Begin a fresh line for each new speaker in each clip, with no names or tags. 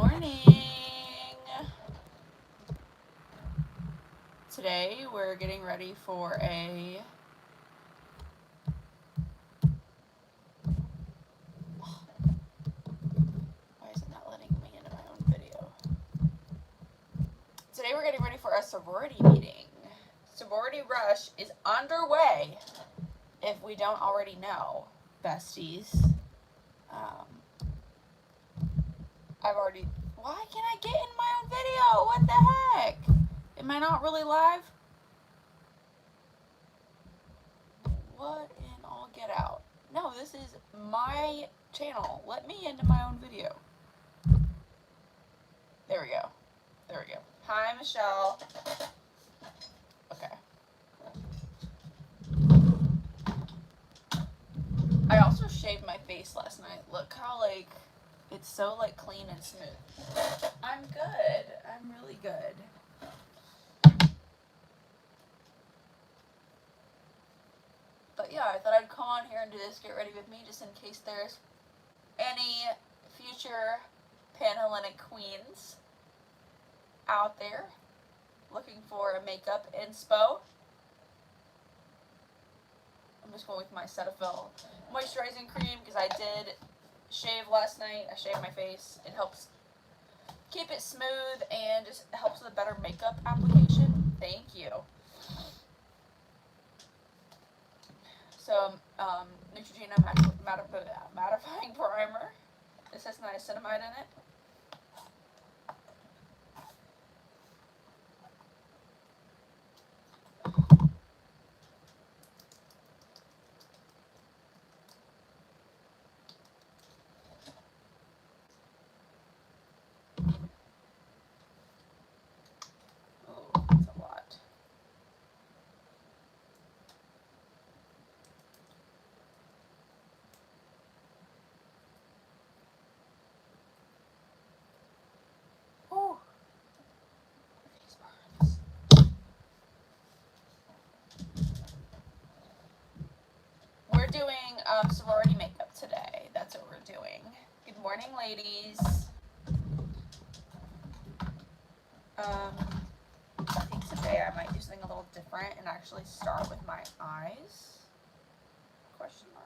morning. Today we're getting ready for a why is it not letting me into my own video? Today we're getting ready for a sorority meeting. Sorority Rush is underway, if we don't already know, besties. Why can't I get in my own video? What the heck? Am I not really live? What in all get out? No, this is my channel. Let me into my own video. There we go. There we go. Hi, Michelle. Okay. I also shaved my face last night. Look how, it's so, clean and smooth. I'm good. I'm really good. But yeah, I thought I'd come on here and do this, get ready with me, just in case there's any future Panhellenic queens out there looking for a makeup inspo. I'm just going with my Cetaphil moisturizing cream because I did shave last night. I shaved my face. It helps keep it smooth and just helps with a better makeup application. Thank you. So, Neutrogena mattifying primer. This has niacinamide in it. Oh, that's a lot. Oh, face burns. We're doing sorority makeup today. That's what we're doing. Good morning, ladies. I think today I might do something a little different and actually start with my eyes. Question mark.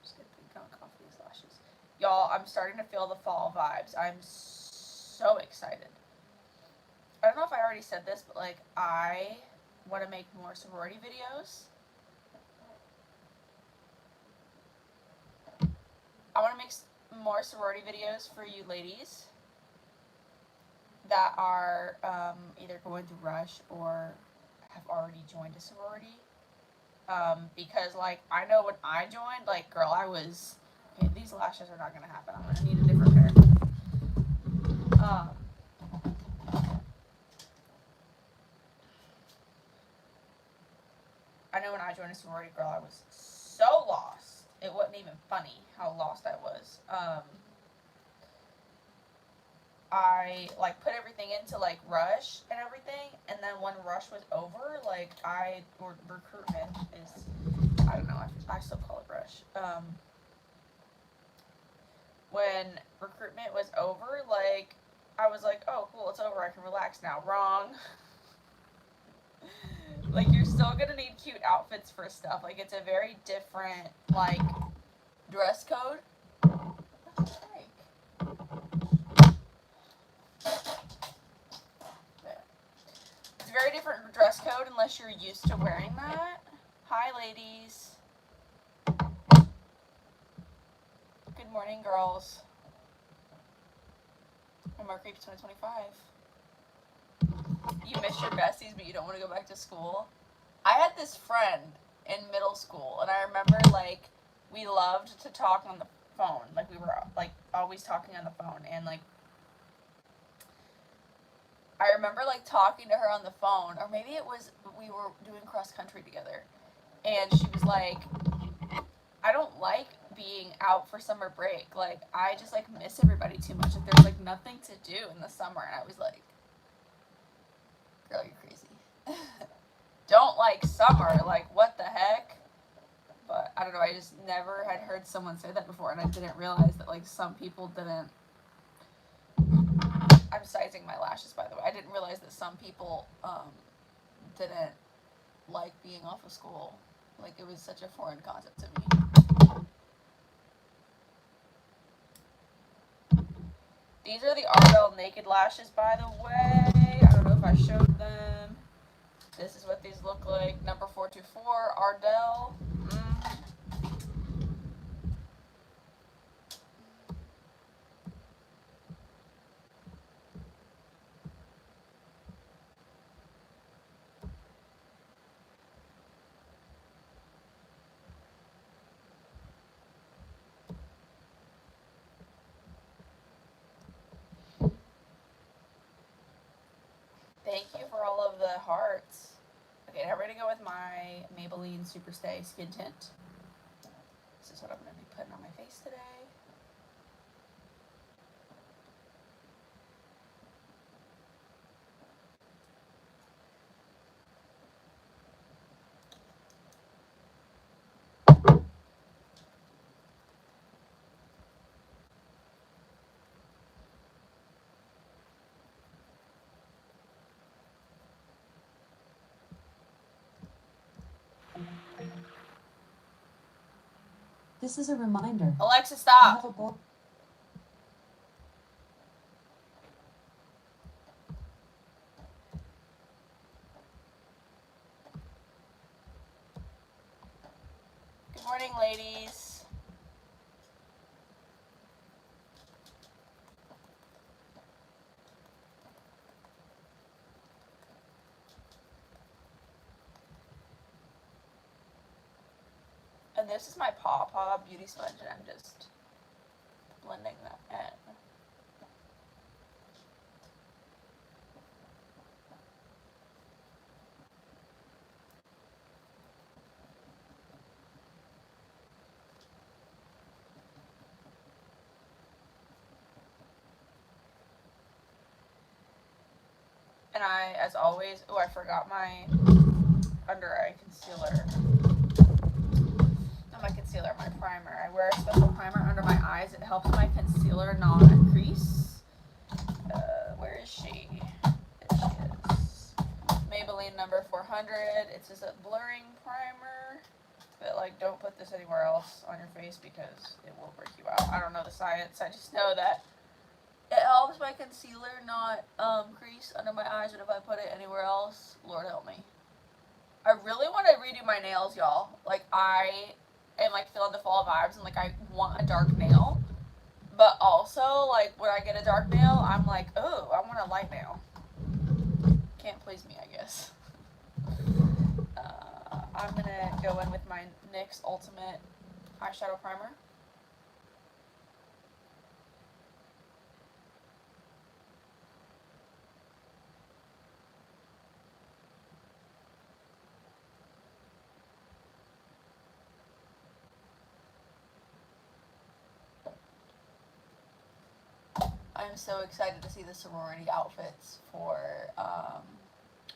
Just get the gunk off these lashes. Y'all, I'm starting to feel the fall vibes. I'm so excited. I don't know if I already said this, but I want to make more sorority videos. I want to make more sorority videos for you ladies that are either going through Rush or have already joined a sorority. Because I know when I joined, girl, I was, okay, these lashes are not going to happen. I'm going to need a different pair. I know when I joined a sorority, girl, I was so lost. It wasn't even funny how lost I was. I put everything into Rush and everything, and then when Rush was over, or recruitment is, I don't know, I still call it Rush. When recruitment was over, I was like, oh cool, it's over, I can relax now. Wrong. You're still gonna need cute outfits for stuff. It's a very different, dress code. What the heck? There. It's a very different dress code unless you're used to wearing that. Hi, ladies. Good morning, girls. And Mercury 2025. You miss your besties, but you don't want to go back to school. I had this friend in middle school, and I remember, we loved to talk on the phone. We were, always talking on the phone, and, I remember, talking to her on the phone, or maybe it was we were doing cross-country together, and she was like, I don't like being out for summer break. I just, miss everybody too much. If there's, nothing to do in the summer, and I was like, girl, you're crazy. Don't like summer, like, what the heck? But I don't know, I just never had heard someone say that before, and I didn't realize that, like, some people didn't. I'm sizing my lashes, by the way. I didn't realize that some people didn't like being off of school. Like, it was such a foreign concept to me. These are the Ardell Naked Lashes, by the way. I don't know if I showed them. This is what these look like. Number 424, Ardell. Thank you for all of the hearts. Okay, now we're going to go with my Maybelline Superstay Skin Tint. This is what I'm going to be putting on my face today.
This is a reminder.
Alexa, stop. Good morning, ladies. And this is my Paw Paw Beauty Sponge, and I'm just blending that in. And I, as always, I forgot my under eye concealer. Not my concealer, my primer. I wear a special primer under my eyes. It helps my concealer not crease. Where is she? There she is. Maybelline number 400. It's just a blurring primer. But, like, don't put this anywhere else on your face because it will break you out. I don't know the science. I just know that it helps my concealer not crease under my eyes, and if I put it anywhere else, Lord help me. I really want to redo my nails, y'all. Like, I am, like, feeling the fall vibes, and, like, I want a dark nail. But also, like, when I get a dark nail, I'm like, oh, I want a light nail. Can't please me, I guess. I'm going to go in with my NYX Ultimate Eyeshadow Primer. I'm so excited to see the sorority outfits for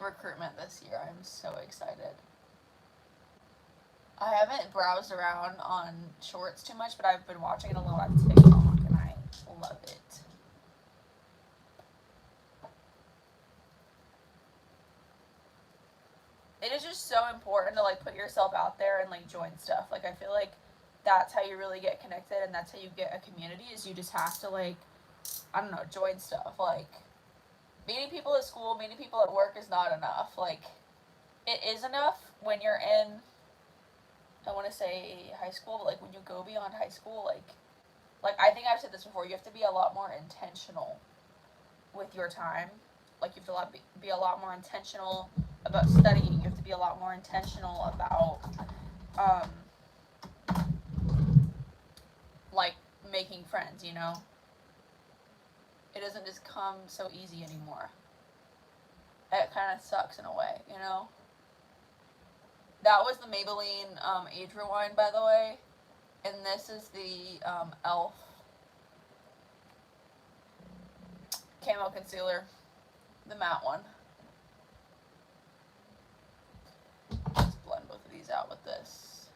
recruitment this year. I'm so excited. I haven't browsed around on shorts too much, but I've been watching it a lot on TikTok, and I love it. It is just so important to, like, put yourself out there and, like, join stuff. Like, I feel like that's how you really get connected, and that's how you get a community, is you just have to, like, I don't know, join stuff. Like, meeting people at school, meeting people at work is not enough. Like, it is enough when you're in, I want to say high school, but, like, when you go beyond high school, like I think I've said this before, you have to be a lot more intentional with your time. Like, you have to be a lot more intentional about studying. You have to be a lot more intentional about, like, making friends, you know? It doesn't just come so easy anymore. It kind of sucks in a way, you know? That was the Maybelline Age Rewind, by the way. And this is the e.l.f. camo concealer, the matte one. Let's blend both of these out with this.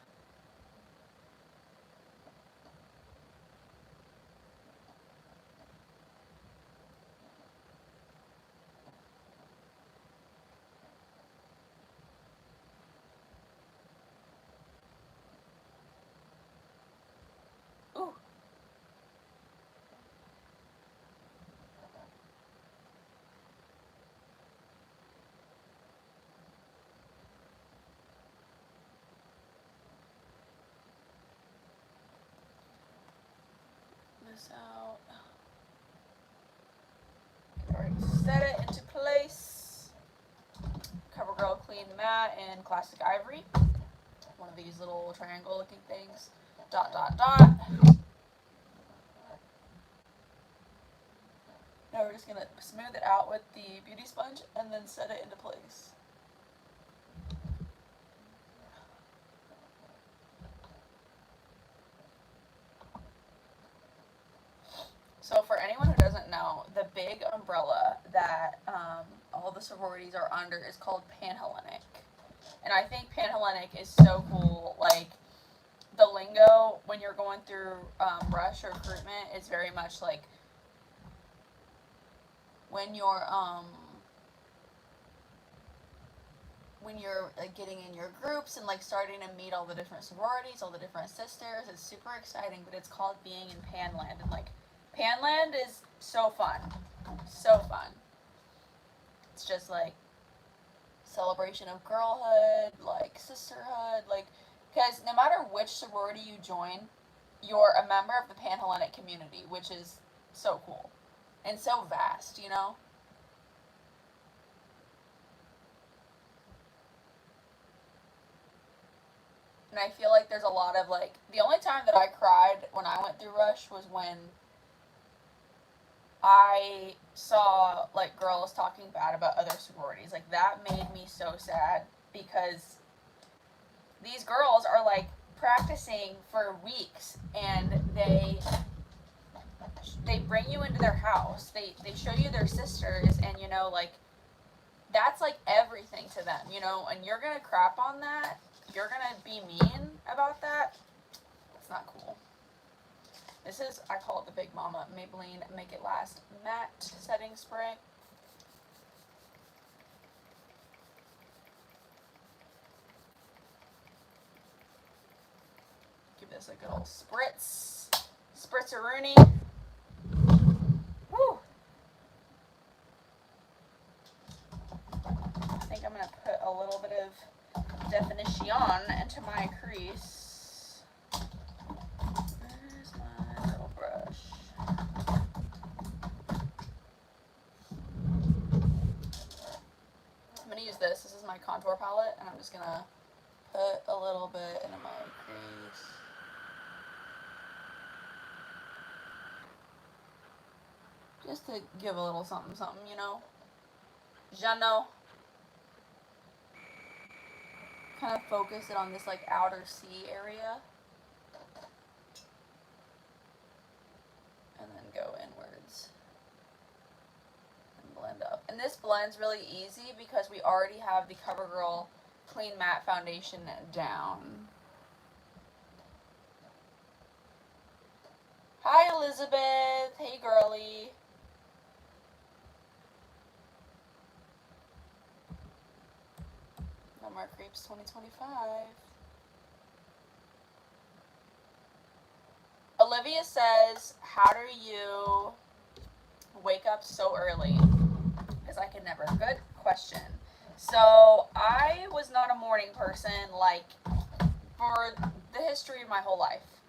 Ooh. This out. Alright, set it into place. CoverGirl Clean Matte in Classic Ivory. One of these little triangle looking things. Dot, dot, dot. Now we're just going to smooth it out with the beauty sponge and then set it into place. So for anyone who doesn't know, the big umbrella that all the sororities are under is called Panhellenic. And I think Panhellenic is so cool. Like, the lingo when you're going through rush or recruitment is very much like when you're like getting in your groups and like starting to meet all the different sororities, all the different sisters. It's super exciting, but it's called being in Panland, and like Panland is so fun. So fun. It's just like celebration of girlhood, like sisterhood, like, because no matter which sorority you join, you're a member of the Panhellenic community, which is so cool and so vast, you know? And I feel like there's a lot of like, the only time that I cried when I went through Rush was when I saw like girls talking bad about other sororities. Like, that made me so sad, because these girls are like practicing for weeks, and they bring you into their house. They show you their sisters, and you know, like, that's like everything to them, you know, and you're gonna crap on that. You're gonna be mean about that. It's not cool. This is, I call it the Big Mama Maybelline Make It Last Matte Setting Spray. Give this a good old spritz. Spritzeroonie. Woo! I think I'm going to put a little bit of definition into my crease. Where's my little brush? I'm going to use this. This is my contour palette, and I'm just going to put a little bit into my crease. Just to give a little something, something, you know? Jano. Kind of focus it on this, like, outer C area. And then go inwards. And blend up. And this blends really easy because we already have the CoverGirl Clean Matte Foundation down. Hi, Elizabeth. Hey, girly. No more creeps 2025. Olivia says, how do you wake up so early? Because I can never. Good question. So, I was not a morning person, like, for the history of my whole life.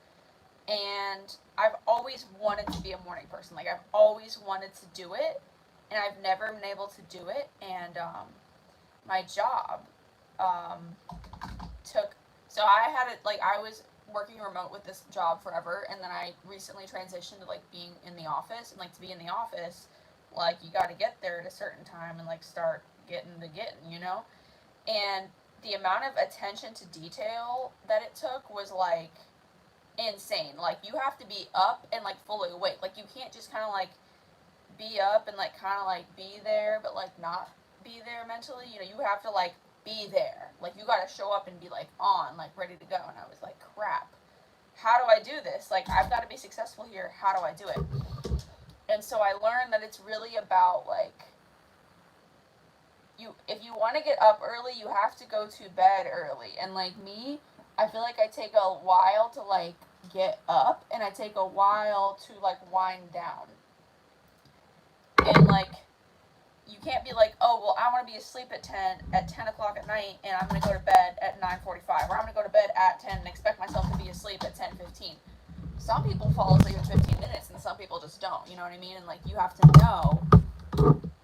And I've always wanted to be a morning person. Like, I've always wanted to do it, and I've never been able to do it. And my job so I had it, like, I was working remote with this job forever, and then I recently transitioned to, like, being in the office. And, like, to be in the office, like, you got to get there at a certain time and, like, start getting, you know? And the amount of attention to detail that it took was, like, insane. Like, you have to be up and, like, fully awake. Like, you can't just kind of, like, be up and, like, kind of, like, be there, but, like, not be there mentally. You know, you have to, like, be there. Like, you gotta show up and be, like, on, like, ready to go. And I was like, crap. How do I do this? Like, I've got to be successful here. How do I do it? And so I learned that it's really about, like, if you want to get up early, you have to go to bed early. And, like, me, I feel like I take a while to, like, get up, and I take a while to, like, wind down. And, like, you can't be like, oh, well, I want to be asleep at 10 o'clock at night, and I'm going to go to bed at 9:45, or I'm going to go to bed at 10 and expect myself to be asleep at 10:15. Some people fall asleep in 15 minutes, and some people just don't, you know what I mean? And, like, you have to know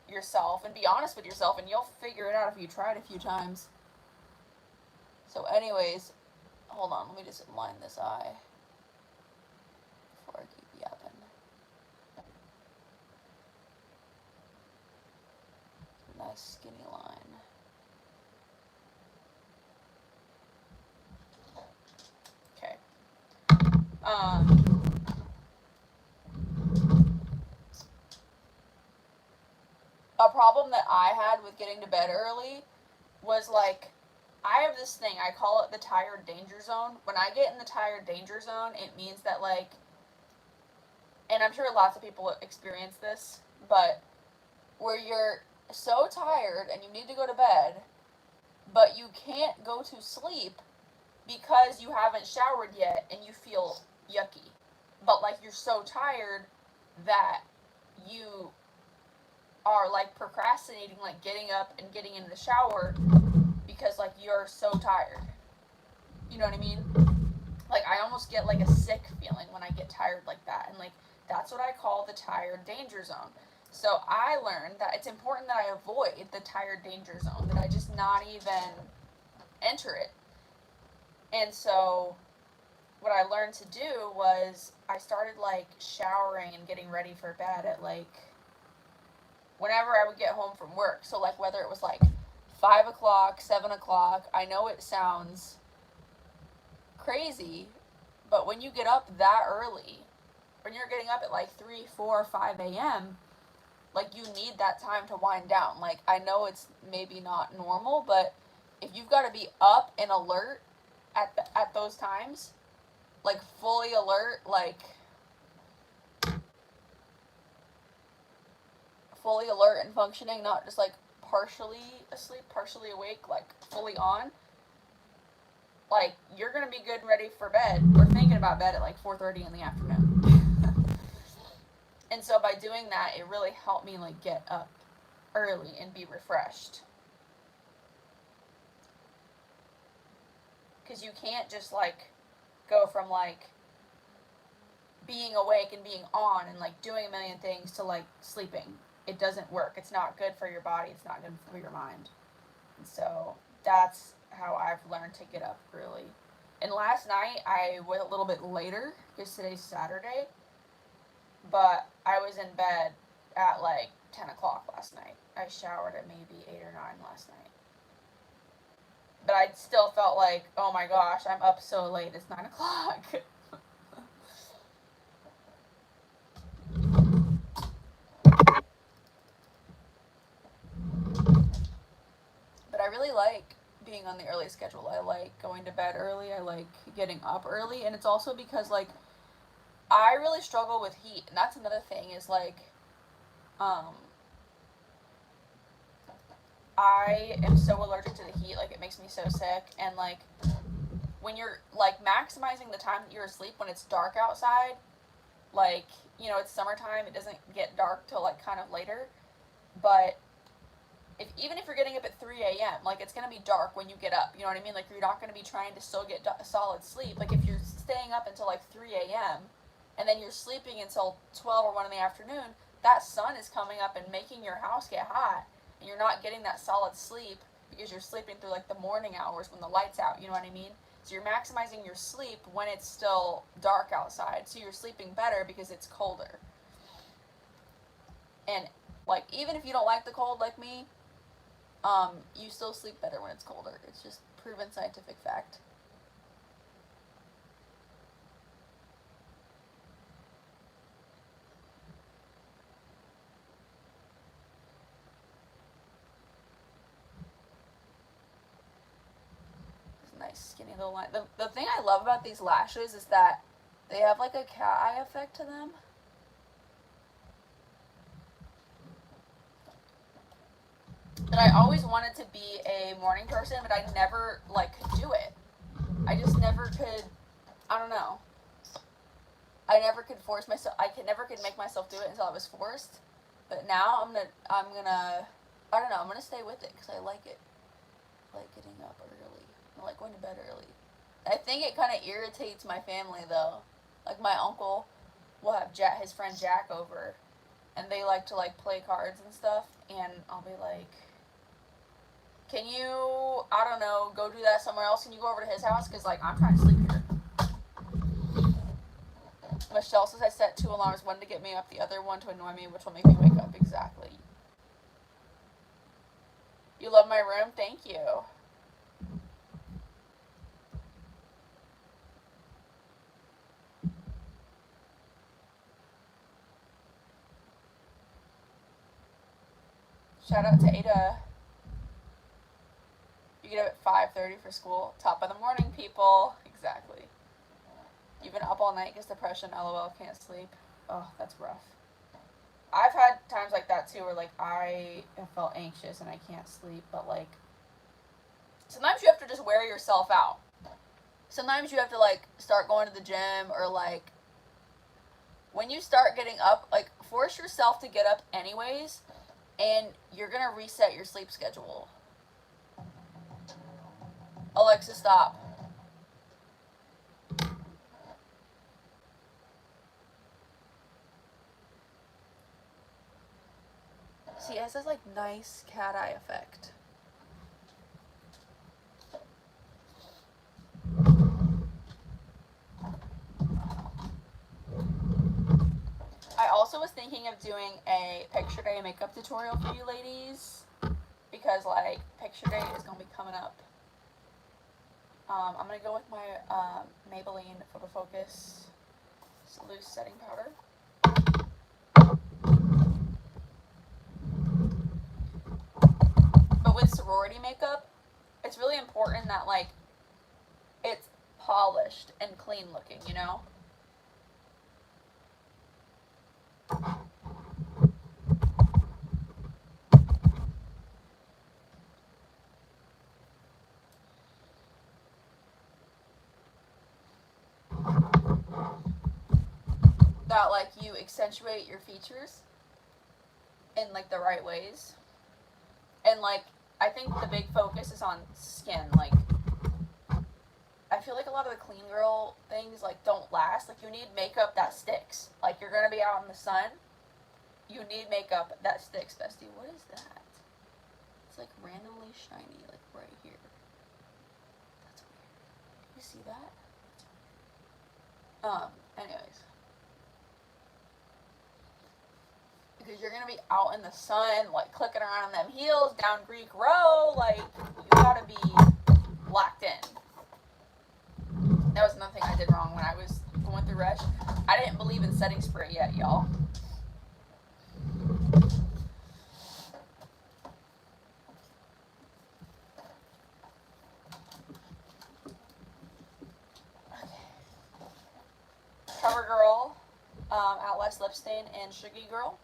yourself and be honest with yourself, and you'll figure it out if you try it a few times. So anyways, hold on, let me just line this eye before I keep yapping. Nice skinny line. Okay. A problem that I had with getting to bed early was, like, I have this thing, I call it the tired danger zone. When I get in the tired danger zone, it means that, like, and I'm sure lots of people experience this, but where you're so tired and you need to go to bed, but you can't go to sleep because you haven't showered yet and you feel yucky. But, like, you're so tired that you are, like, procrastinating, like, getting up and getting in the shower because, like, you're so tired. You know what I mean? Like, I almost get, like, a sick feeling when I get tired like that. And, like, that's what I call the tired danger zone. So I learned that it's important that I avoid the tired danger zone, that I just not even enter it. And so what I learned to do was I started, like, showering and getting ready for bed at, like, whenever I would get home from work. So, like, whether it was, like, 5 o'clock, 7 o'clock, I know it sounds crazy, but when you get up that early, when you're getting up at, like, 3, 4, 5 a.m., like, you need that time to wind down. Like, I know it's maybe not normal, but if you've got to be up and alert at those times, like, fully alert, like, fully alert and functioning, not just, like, partially asleep, partially awake, like, fully on, like, you're gonna be good and ready for bed, or thinking about bed at, like, 4:30 in the afternoon. And so by doing that, it really helped me, like, get up early and be refreshed. Because you can't just, like, go from, like, being awake and being on and, like, doing a million things to, like, sleeping. It doesn't work. It's not good for your body. It's not good for your mind. And so that's how I've learned to get up early. And last night I went a little bit later because today's Saturday, but I was in bed at, like, 10 o'clock last night. I showered at maybe 8 or 9 last night. But I still felt like, oh my gosh, I'm up so late. It's 9 o'clock. But I really like being on the early schedule. I like going to bed early. I like getting up early. And it's also because, like, I really struggle with heat. And that's another thing is, like, I am so allergic to the heat. Like, it makes me so sick. And, like, when you're, like, maximizing the time that you're asleep when it's dark outside, like, you know, it's summertime. It doesn't get dark till, like, kind of later. But even if you're getting up at 3 a.m., like, it's going to be dark when you get up. You know what I mean? Like, you're not going to be trying to still get solid sleep. Like, if you're staying up until, like, 3 a.m., and then you're sleeping until 12 or 1 in the afternoon, that sun is coming up and making your house get hot. And you're not getting that solid sleep because you're sleeping through, like, the morning hours when the light's out. You know what I mean? So you're maximizing your sleep when it's still dark outside. So you're sleeping better because it's colder. And, like, even if you don't like the cold like me, you still sleep better when it's colder. It's just proven scientific fact. the line. The thing I love about these lashes is that they have like a cat eye effect to them. And I always wanted to be a morning person, but I never like could do it. I just never could. I don't know. I never could force myself. Never could make myself do it until I was forced. But now I'm gonna. I don't know. I'm gonna stay with it because I like it. I like getting up early. I like going to bed early. I think it kind of irritates my family though. Like my uncle will have his friend Jack over, and they like to like play cards and stuff. And I'll be like, "Can you? I don't know. Go do that somewhere else. Can you go over to his house? Because like I'm trying to sleep here." Michelle says I set 2 alarms, one to get me up, the other one to annoy me, which will make me wake up. Exactly. You love my room? Thank you. Shout out to Ada. You get up at 5:30 for school. Top of the morning, people. Exactly. You've been up all night, gets depression, LOL, can't sleep. Oh, that's rough. I've had times like that too where like I have felt anxious and I can't sleep, but like sometimes you have to just wear yourself out. Sometimes you have to like start going to the gym, or like when you start getting up, like force yourself to get up anyways, and you're gonna reset your sleep schedule. Alexa, stop. See, it has this like nice cat eye effect. I also was thinking of doing a picture day makeup tutorial for you ladies, because like picture day is gonna be coming up. I'm gonna go with my Maybelline Photo Focus loose setting powder. But with sorority makeup, it's really important that like it's polished and clean looking, you know? That like you accentuate your features in like the right ways. And like I think the big focus is on skin. Like I feel like a lot of the clean girl things like don't last. Like you need makeup that sticks. Like you're gonna be out in the sun. You need makeup that sticks, bestie. What is that? It's like randomly shiny, like right here. That's weird. You see that? Anyways. Because you're gonna be out in the sun, like clicking around on them heels, down Greek row, like you gotta be locked in. That was another thing I did wrong when I was going through Rush. I didn't believe in setting spray yet, y'all. CoverGirl, Outlast Lip Stain, and Sugar Girl.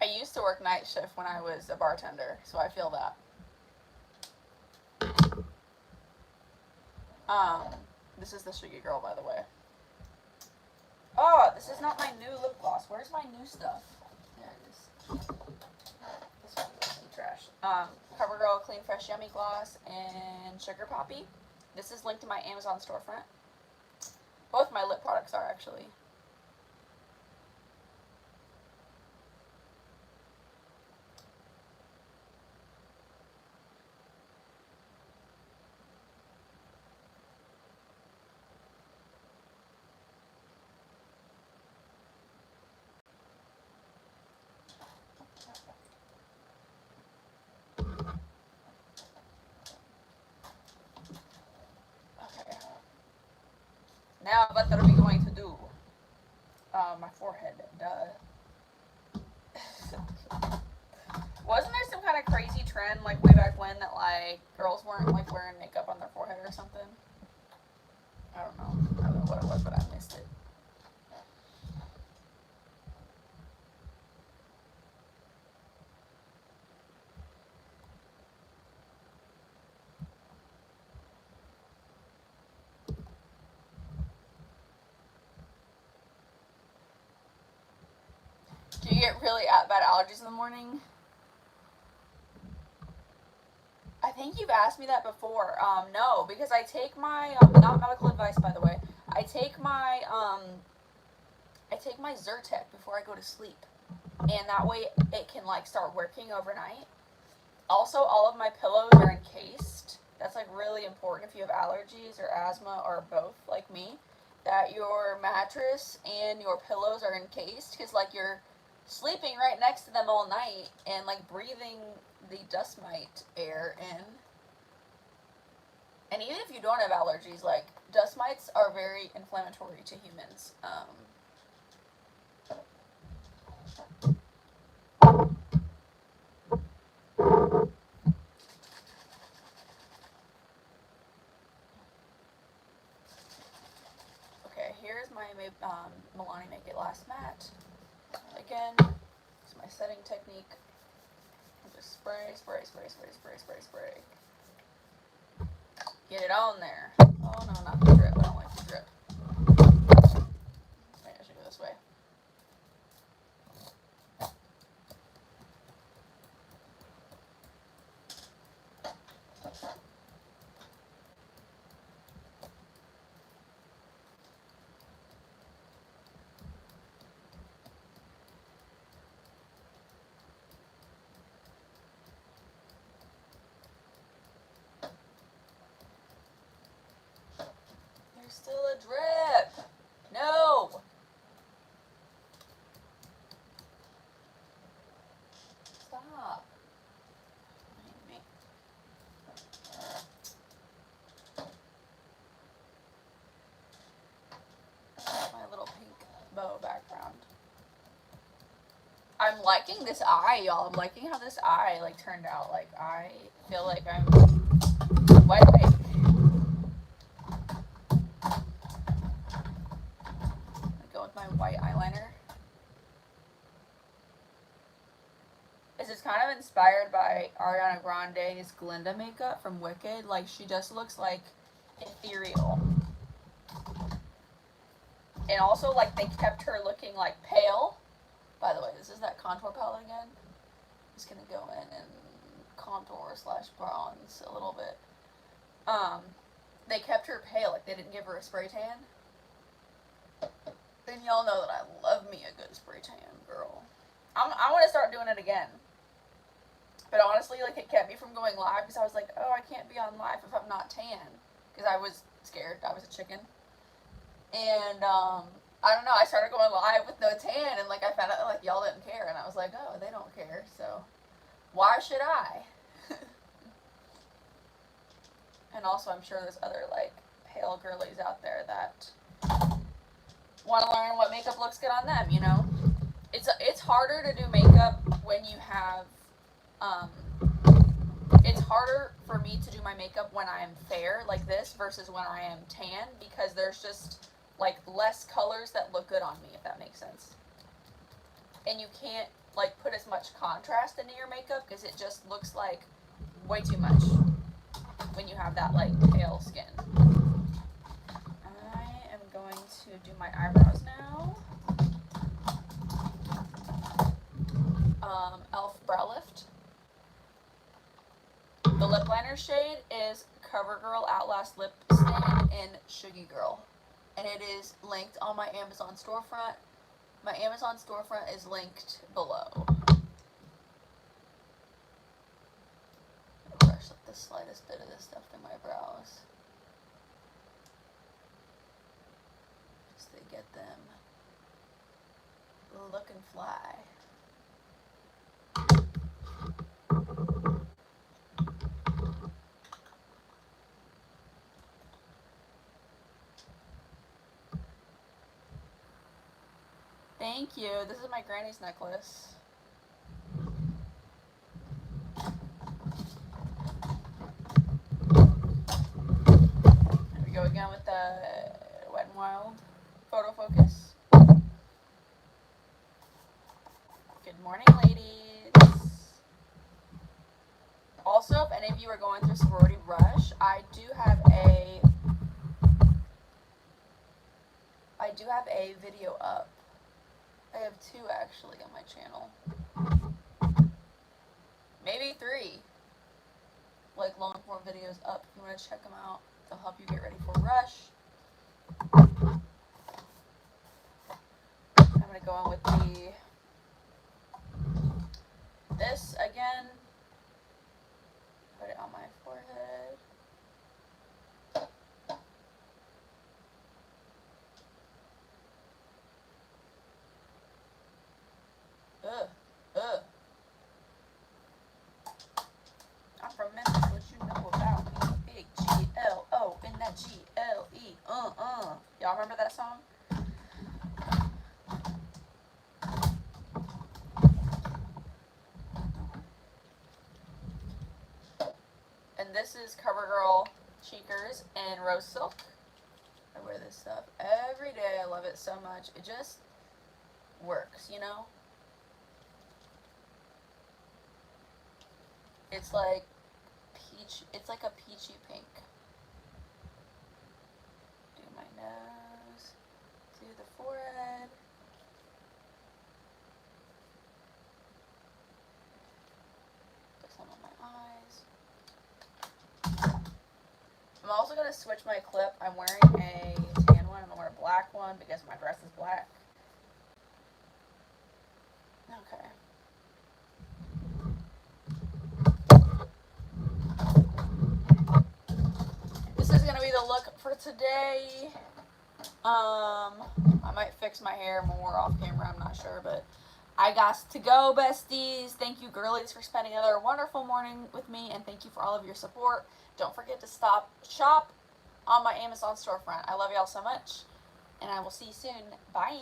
I used to work night shift when I was a bartender, so I feel that. This is the Sugar Girl, by the way. Oh, this is not my new lip gloss. Where's my new stuff? There it is. This one goes in trash. CoverGirl Clean Fresh Yummy Gloss and Sugar Poppy. This is linked to my Amazon storefront. Both my lip products are, actually. Now what are we going to do? My forehead, duh. Wasn't there some kind of crazy trend, like, way back when that, like, girls weren't, like, wearing makeup on their forehead or something? I don't know what it was, but I missed it. Do you get really bad allergies in the morning? I think you've asked me that before. No, because I take my, not medical advice, by the way. I take my Zyrtec before I go to sleep. And that way it can, like, start working overnight. Also, all of my pillows are encased. That's, like, really important if you have allergies or asthma or both, like me. That your mattress and your pillows are encased, because, like, you're sleeping right next to them all night and, like, breathing the dust mite air in. And even if you don't have allergies, like, dust mites are very inflammatory to humans. Okay, here's my Milani Make It Last matte. Again, it's my setting technique. Just spray, spray, spray, spray, spray, spray, spray. Get it on there. Oh no, not the drip. I don't like the drip. Maybe I should go this way. There's still a drip. No. Stop. My little pink bow background. I'm liking this eye, y'all. I'm liking how this eye, like, turned out. Like, I feel like I'm wide awake. I go with my white eyeliner. This is kind of inspired by Ariana Grande's Glinda makeup from Wicked. Like, she just looks, like, ethereal. And also, like, they kept her looking, like, pale. By the way, this is that contour palette again. I'm just gonna go in and contour / bronze a little bit. They kept her pale, like they didn't give her a spray tan. And y'all know that I love me a good spray tan, girl. I want to start doing it again. But honestly, like, it kept me from going live because I was like, oh, I can't be on live if I'm not tan. Because I was scared. I was a chicken. And, I don't know, I started going live with no tan, and, like, I found out, like, y'all didn't care, and I was like, oh, they don't care, so why should I? And also, I'm sure there's other, like, pale girlies out there that want to learn what makeup looks good on them, you know? It's harder to do makeup when you have, it's harder for me to do my makeup when I am fair, like this, versus when I am tan, because there's just, like, less colors that look good on me, if that makes sense. And you can't, like, put as much contrast into your makeup because it just looks like way too much when you have that, like, pale skin. I am going to do my eyebrows now. e.l.f. Brow Lift. The lip liner shade is CoverGirl Outlast Lip Stain in Shuggy Girl. And it is linked on my Amazon storefront. My Amazon storefront is linked below. Brush up the slightest bit of this stuff through my brows. Just to get them looking fly. Thank you. This is my granny's necklace. There we go again with the Wet n Wild photo focus. Good morning, ladies. Also, if any of you are going through sorority rush, I do have a video up. I have 2 actually on my channel. Maybe 3. Like long form videos up if you want to check them out. They'll help you get ready for rush. I'm going to go in with this again. Put it on my forehead. I'm from Memphis, what you know about me? Big G-L-O in that G-L-E, Y'all remember that song? And this is CoverGirl Cheekers in Rose Silk. I wear this stuff every day. I love it so much. It just works, you know? It's like peach. It's like a peachy pink. Do my nose. Do the forehead. Put some on my eyes. I'm also going to switch my clip. I'm wearing a tan one. I'm going to wear a black one because my dress is black. Okay. This is going to be the look for today. I might fix my hair more off camera. I'm not sure, but I got to go, besties. Thank you, girlies, for spending another wonderful morning with me, and thank you for all of your support. Don't forget to shop on my Amazon storefront. I love y'all so much, and I will see you soon. Bye.